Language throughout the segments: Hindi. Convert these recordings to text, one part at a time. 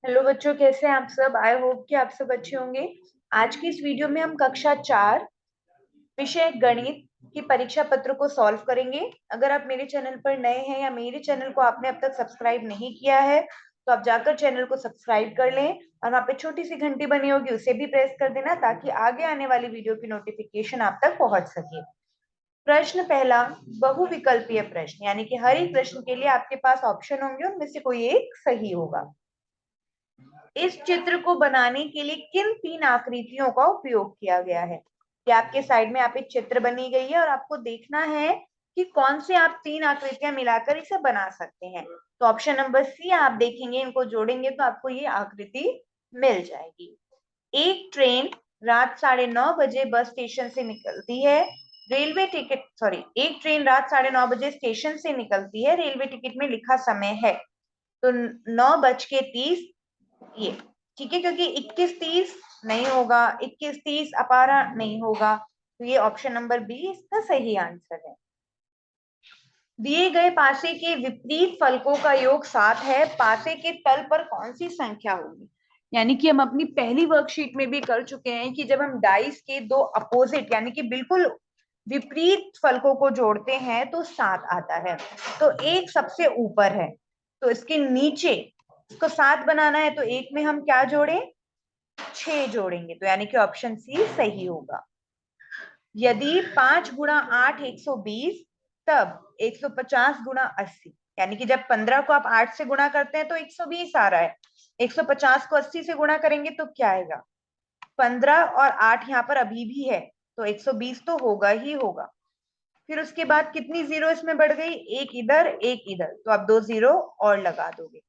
हेलो बच्चों, कैसे हैं आप सब। आई होप कि आप सब अच्छे होंगे। आज की इस वीडियो में हम कक्षा 4 विषय गणित की परीक्षा पत्र को सॉल्व करेंगे। अगर आप मेरे चैनल पर नए हैं या मेरे चैनल को आपने अब तक सब्सक्राइब नहीं किया है तो आप जाकर चैनल को सब्सक्राइब कर लें और वहाँ पे छोटी सी घंटी बनी होगी उसे भी प्रेस कर देना ताकि आगे आने वाली वीडियो की नोटिफिकेशन आप तक पहुंच सके। प्रश्न पहला, बहुविकल्पीय प्रश्न, यानी कि हर एक प्रश्न के लिए आपके पास ऑप्शन होंगे, उनमें से कोई एक सही होगा। इस चित्र को बनाने के लिए किन तीन आकृतियों का उपयोग किया गया है। कि आपके साइड में आप एक चित्र बनी गई है और आपको देखना है कि कौन से आप तीन आकृतियां मिलाकर इसे बना सकते हैं। तो ऑप्शन नंबर सी आप देखेंगे, इनको जोड़ेंगे तो आपको ये आकृति मिल जाएगी। एक ट्रेन रात 9:30 बजे बस स्टेशन से निकलती है। रेलवे टिकट सॉरी एक ट्रेन रात 9:30 बजे स्टेशन से निकलती है। रेलवे टिकट में लिखा समय है तो 9:30 ये ठीक है, क्योंकि 21:30 नहीं होगा, 21:30 अपारा नहीं होगा, तो ये ऑप्शन नंबर बी इसका सही आंसर है। दिए गए पासे के विपरीत फलकों का योग 7 है। पासे के तल पर कौन सी संख्या होगी। यानी कि हम अपनी पहली वर्कशीट में भी कर चुके हैं कि जब हम डाइस के दो अपोजिट यानी कि बिल्कुल विपरीत फलकों को जोड़ते हैं तो 7 आता है। तो एक सबसे ऊपर है तो इसके नीचे इसको 7 बनाना है तो एक में हम क्या जोड़ें, 6 जोड़ेंगे, तो यानी कि ऑप्शन सी सही होगा। यदि 5 × 8 120 तब 150 × 80, यानी कि जब 15 को आप 8 से गुणा करते हैं तो 120 आ रहा है। 150 को 80 से गुणा करेंगे तो क्या आएगा, 15 और 8 यहाँ पर अभी भी है तो 120 तो होगा ही होगा। फिर उसके बाद कितनी जीरो इसमें बढ़ गई, एक इधर एक इधर, तो आप 2 जीरो और लगा दोगे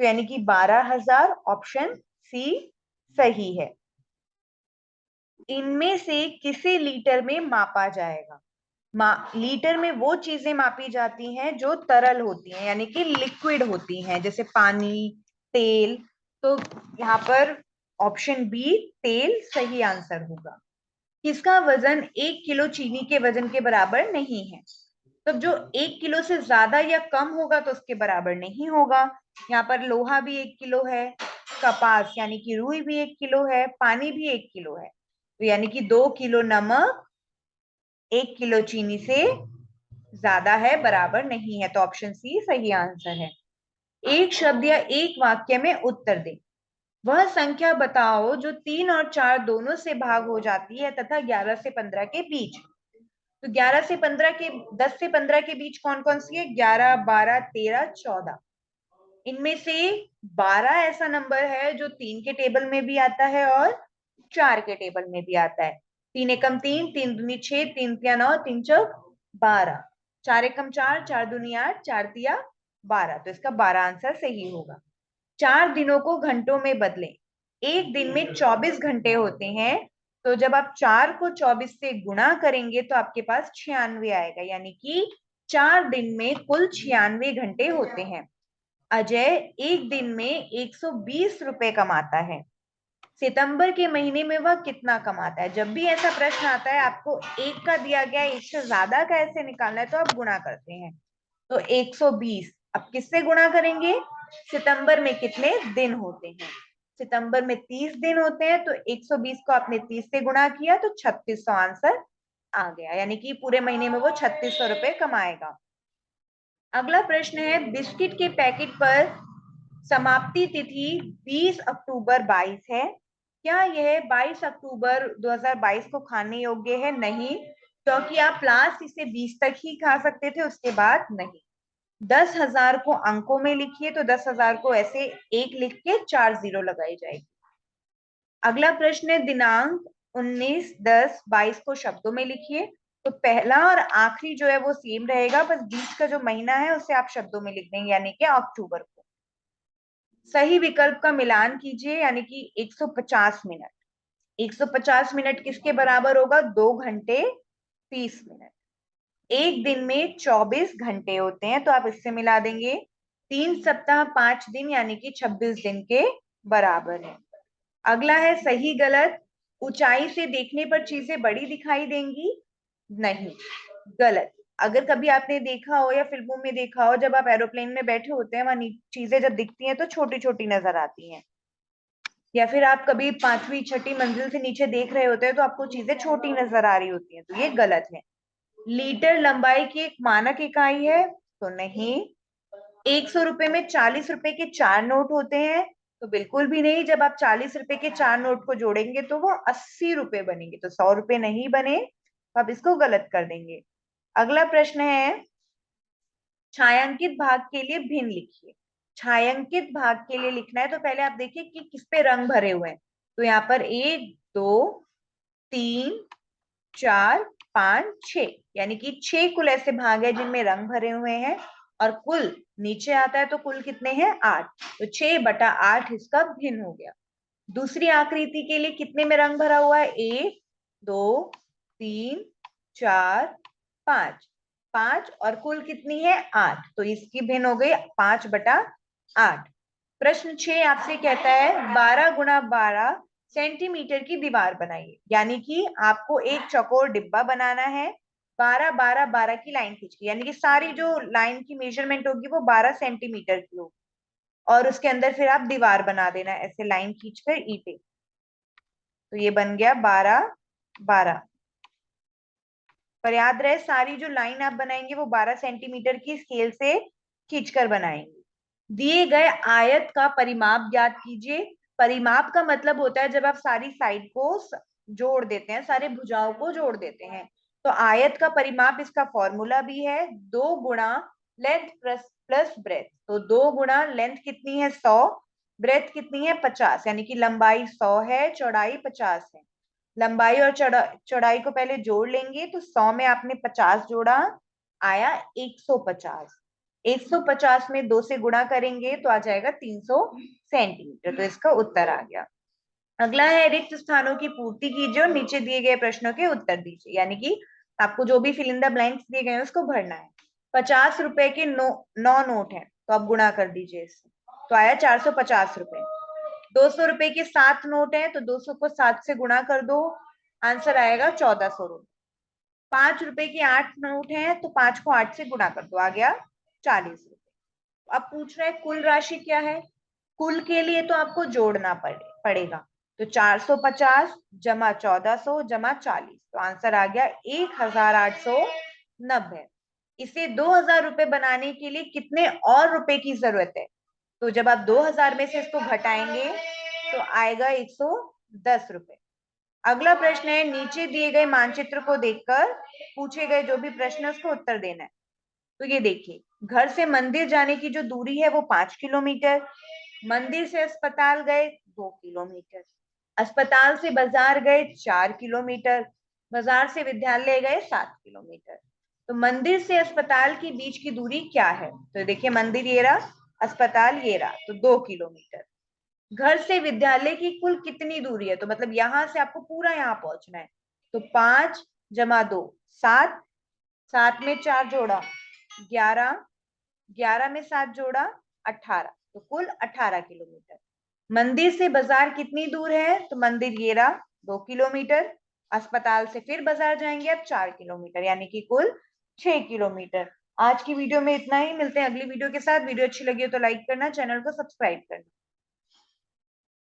तो यानी कि 12,000 ऑप्शन सी सही है। इनमें से किसे लीटर में मापा जाएगा। लीटर में वो चीजें मापी जाती हैं जो तरल होती हैं यानी कि लिक्विड होती हैं, जैसे पानी, तेल। तो यहाँ पर ऑप्शन बी तेल सही आंसर होगा। किसका वजन 1 किलो चीनी के वजन के बराबर नहीं है। तो जो 1 किलो से ज्यादा या कम होगा तो उसके बराबर नहीं होगा। यहाँ पर लोहा भी 1 किलो है, कपास यानी कि रुई भी 1 किलो है, पानी भी 1 किलो है, तो यानी कि 2 किलो नमक 1 किलो चीनी से ज्यादा है, बराबर नहीं है, तो ऑप्शन सी सही आंसर है। एक शब्द या एक वाक्य में उत्तर दे। वह संख्या बताओ जो 3 और 4 दोनों से भाग हो जाती है तथा 11 से 15 के बीच। तो 11 से 15 के 10 से 15 के बीच कौन कौन सी है, 11 12 13 14। इनमें से 12 ऐसा नंबर है जो 3 के टेबल में भी आता है और 4 के टेबल में भी आता है। 3 एकम 3, 3 दूनी 6, 3 तिया 9, 3 चौक 12, 4 एकम 4, 4 दूनी 8, 4 तिया 12, तो इसका 12 आंसर सही होगा। 4 दिनों को घंटों में बदलें। एक दिन में 24 घंटे होते हैं, तो जब आप 4 को 24 से गुणा करेंगे तो आपके पास 96 आएगा, यानी कि 4 दिन में कुल 96 घंटे होते हैं। अजय एक दिन में 120 रुपए कमाता है। सितंबर के महीने में वह कितना कमाता है। जब भी ऐसा प्रश्न आता है आपको एक का दिया गया एक से ज्यादा का ऐसे निकालना है तो आप गुणा करते हैं। तो 120 अब किससे गुणा करेंगे, सितंबर में कितने दिन होते हैं। सितंबर में 30 दिन होते हैं तो 120 को आपने 30 से गुणा किया तो 3600 आंसर आ गया, यानी कि पूरे महीने में वो 3600 रुपए कमाएगा। अगला प्रश्न है, बिस्किट के पैकेट पर समाप्ति तिथि 20 अक्टूबर 22 है। क्या यह 22 अक्टूबर 2022 को खाने योग्य है। नहीं, क्योंकि आप लास्ट इसे 20 तक ही खा सकते थे, उसके बाद नहीं। 10,000 को अंकों में लिखिए तो 10,000 को ऐसे एक लिख के 4 जीरो लगाई जाएगी। अगला प्रश्न है, दिनांक 19/10/22 को शब्दों में लिखिए। तो पहला और आखिरी जो है वो सेम रहेगा, बस बीच का जो महीना है उसे आप शब्दों में लिख देंगे, यानी कि अक्टूबर को। सही विकल्प का मिलान कीजिए, यानी कि 150 मिनट। 150 मिनट किसके बराबर होगा, 2 घंटे 30 मिनट। एक दिन में 24 घंटे होते हैं तो आप इससे मिला देंगे। 3 सप्ताह 5 दिन यानी कि 26 दिन के बराबर है। अगला है सही गलत। ऊंचाई से देखने पर चीजें बड़ी दिखाई देंगी। नहीं, गलत। अगर कभी आपने देखा हो या फिल्मों में देखा हो, जब आप एरोप्लेन में बैठे होते हैं वहां चीजें जब दिखती हैं तो छोटी छोटी नजर आती हैं, या फिर आप कभी 5वीं 6ठी मंजिल से नीचे देख रहे होते हैं तो आपको चीजें छोटी नजर आ रही होती हैं, तो ये गलत है। लीटर लंबाई की एक मानक इकाई है, तो नहीं। 100 रुपए में 40 रुपए के 4 नोट होते हैं, तो बिल्कुल भी नहीं। जब आप 40 रुपए के 4 नोट को जोड़ेंगे तो वो 80 रुपए बनेंगे, तो 100 रुपए नहीं बने, तो आप इसको गलत कर देंगे। अगला प्रश्न है, छायांकित भाग के लिए भिन्न लिखिए। छायांकित भाग के लिए लिखना है तो पहले आप देखिए कि किस पे रंग भरे हुए हैं। तो यहाँ पर 1 2 3 4 5 6, यानी कि 6 कुल ऐसे भाग है जिनमें रंग भरे हुए हैं, और कुल नीचे आता है तो कुल कितने हैं 8, तो 6/8 इसका भिन्न हो गया। दूसरी आकृति के लिए कितने में रंग भरा हुआ है, 1 2 3 4 5, 5 और कुल कितनी है 8, तो इसकी भिन्न हो गई 5/8। प्रश्न 6 आपसे कहता है 12x12 सेंटीमीटर की दीवार बनाइए, यानी कि आपको एक चौकोर डिब्बा बनाना है, 12 12 12 की लाइन खींच के, यानी कि सारी जो लाइन की मेजरमेंट होगी वो 12 सेंटीमीटर की होगी, और उसके अंदर फिर आप दीवार बना देना ऐसे लाइन खींचकर ईंटें। तो ये बन गया 12 12। पर याद रहे सारी जो लाइन आप बनाएंगे वो 12 सेंटीमीटर की स्केल से खींचकर बनाएंगे। दिए गए आयत का परिमाप ज्ञात कीजिए। परिमाप का मतलब होता है जब आप सारी साइड को जोड़ देते हैं, सारे भुजाओं को जोड़ देते हैं। तो आयत का परिमाप, इसका फॉर्मूला भी है 2 गुणा लेंथ प्लस ब्रेथ। तो 2 गुणा लेंथ कितनी है 100, ब्रेथ कितनी है 50, यानी कि लंबाई 100 है, चौड़ाई 50 है। लंबाई और चौड़ाई को पहले जोड़ लेंगे, तो 100 में आपने 50 जोड़ा, आया 150। 150 में 2 से गुणा करेंगे तो आ जाएगा 300 सेंटीमीटर, तो इसका उत्तर आ गया। अगला है रिक्त स्थानों की पूर्ति कीजिए और नीचे दिए गए प्रश्नों के उत्तर दीजिए, यानी कि आपको जो भी फिल इन द ब्लैंक्स दिए गए हैं उसको भरना है। 50 रुपए के 9 नोट है, तो आप गुणा कर दीजिए इससे, तो आया 450 रुपए। 200 रुपए के 7 नोट है, तो 200 को 7 से गुणा कर दो, आंसर आएगा 1400 रुपए। 5 रुपए के 8 नोट है, तो 5 को 8 से गुणा कर दो, आ गया 40 रुपए। अब पूछ रहा है कुल राशि क्या है। कुल के लिए तो आपको जोड़ना पड़ेगा, तो 450 जमा 1400 जमा 40, तो आंसर आ गया 1890। इसे 2000 रुपए बनाने के लिए कितने और रुपए की जरूरत है। तो जब आप 2000 में से इसको घटाएंगे तो आएगा 110 रुपए। अगला प्रश्न है, नीचे दिए गए मानचित्र को देखकर पूछे गए जो भी प्रश्न है उसको उत्तर देना है। तो ये देखिए, घर से मंदिर जाने की जो दूरी है वो 5 किलोमीटर, मंदिर से अस्पताल गए 2 किलोमीटर, अस्पताल से बाजार गए 4 किलोमीटर, बाजार से विद्यालय गए 7 किलोमीटर। तो मंदिर से अस्पताल के बीच की दूरी क्या है। तो देखिए, मंदिर ये रहा, अस्पताल ये रहा, तो 2 किलोमीटर। घर से विद्यालय की कुल कितनी दूरी है, तो मतलब यहां से आपको पूरा यहाँ पहुंचना है, तो 5 जमा 2 7, 7 में 4 जोड़ा 11, 11 में 7 जोड़ा 18, तो कुल 18 किलोमीटर। मंदिर से बाजार कितनी दूर है, तो मंदिर ये रहा 2 किलोमीटर, अस्पताल से फिर बाजार जाएंगे अब 4 किलोमीटर, यानी कि कुल 6 किलोमीटर। आज की वीडियो में इतना ही, मिलते हैं अगली वीडियो के साथ। वीडियो अच्छी लगी हो तो लाइक करना, चैनल को सब्सक्राइब करना।